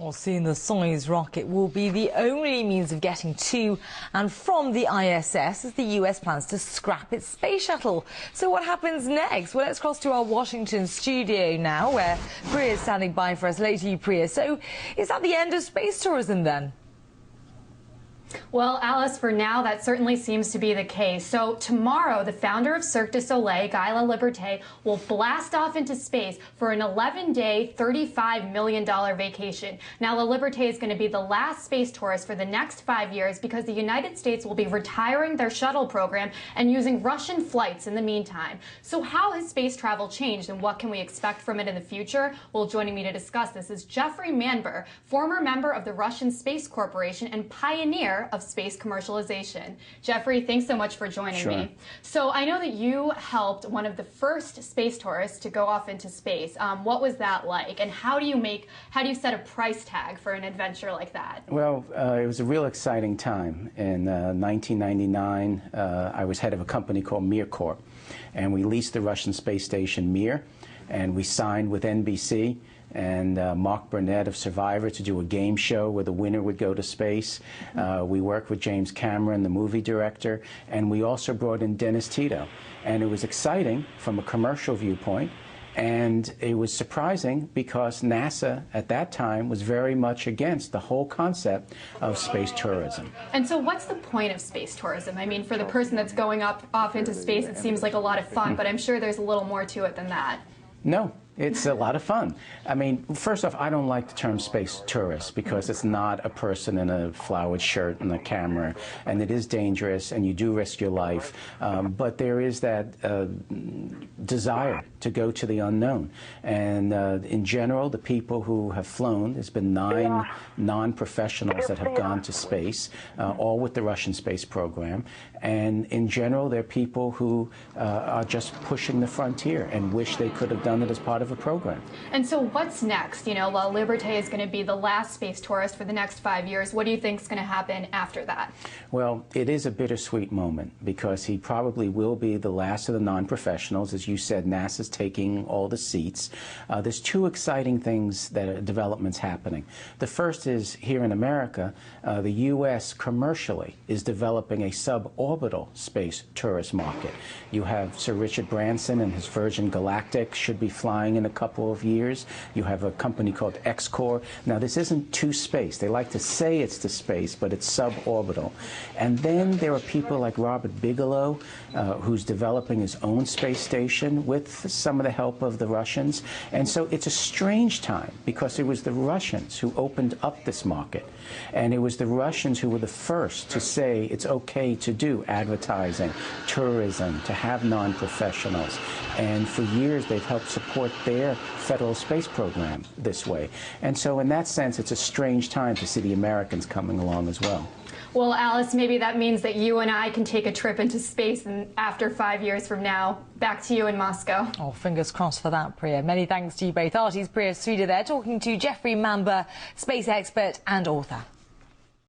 Well, soon the Soyuz rocket will be the only means of getting to and from the ISS as the US plans to scrap its space shuttle. So what happens next? Well, let's cross to our Washington studio now, where Priya is standing by for us. Later to you, Priya. So is that the end of space tourism then? Well, Alice, for now, that certainly seems to be the case. So tomorrow, the founder of Cirque du Soleil, Laliberte, will blast off into space for an 11-day, $35 million vacation. Now, Laliberte is going to be the last space tourist for the next 5 years because the United States will be retiring their shuttle program and using Russian flights in the meantime. So how has space travel changed and what can we expect from it in the future? Well, joining me to discuss this is Jeffrey Manber, former member of the Russian Space Corporation and pioneer of space commercialization. Jeffrey, thanks so much for joining me. So I know that you helped one of the first space tourists to go off into space. What was that like, and how do you set a price tag for an adventure like that? Well, it was a real exciting time. In 1999, I was head of a company called Mir Corp, and we leased the Russian space station Mir, and we signed with NBC and Mark Burnett of Survivor to do a game show where the winner would go to space. We worked with James Cameron, the movie director, and we also brought in Dennis Tito. And it was exciting from a commercial viewpoint, and it was surprising because NASA at that time was very much against the whole concept of space tourism. And so what's the point of space tourism? I mean, for the person that's going off into space, it seems like a lot of fun, but I'm sure there's a little more to it than that. No. It's a lot of fun. I mean, first off, I don't like the term space tourist because it's not a person in a flowered shirt and a camera, and it is dangerous, and you do risk your life. But there is that desire to go to the unknown. And in general, the people who have flown, there's been 9 non-professionals that have gone to space, all with the Russian space program. And in general, they're people who are just pushing the frontier and wish they could have done it as part of a program. And so what's next? You know, Laliberte is going to be the last space tourist for the next 5 years. What do you think is going to happen after that? Well, it is a bittersweet moment because he probably will be the last of the non-professionals. As you said, NASA's taking all the seats. There's 2 exciting things that are developments happening. The first is here in America, the U.S. commercially is developing a suborbital space tourist market. You have Sir Richard Branson and his Virgin Galactic should be flying in a couple of years. You have a company called X-Corp. Now, this isn't to space. They like to say it's to space, but it's suborbital. And then there are people like Robert Bigelow, who's developing his own space station with some of the help of the Russians. And so it's a strange time because it was the Russians who opened up this market. And it was the Russians who were the first to say it's okay to do advertising, tourism, to have non-professionals. And for years, they've helped support their federal space program this way. And so in that sense, it's a strange time to see the Americans coming along as well. Well, Alice, maybe that means that you and I can take a trip into space and after 5 years from now, back to you in Moscow. Oh, fingers crossed for that, Priya. Many thanks to you both. Artie's Priya Srida there talking to Jeffrey Manber, space expert and author.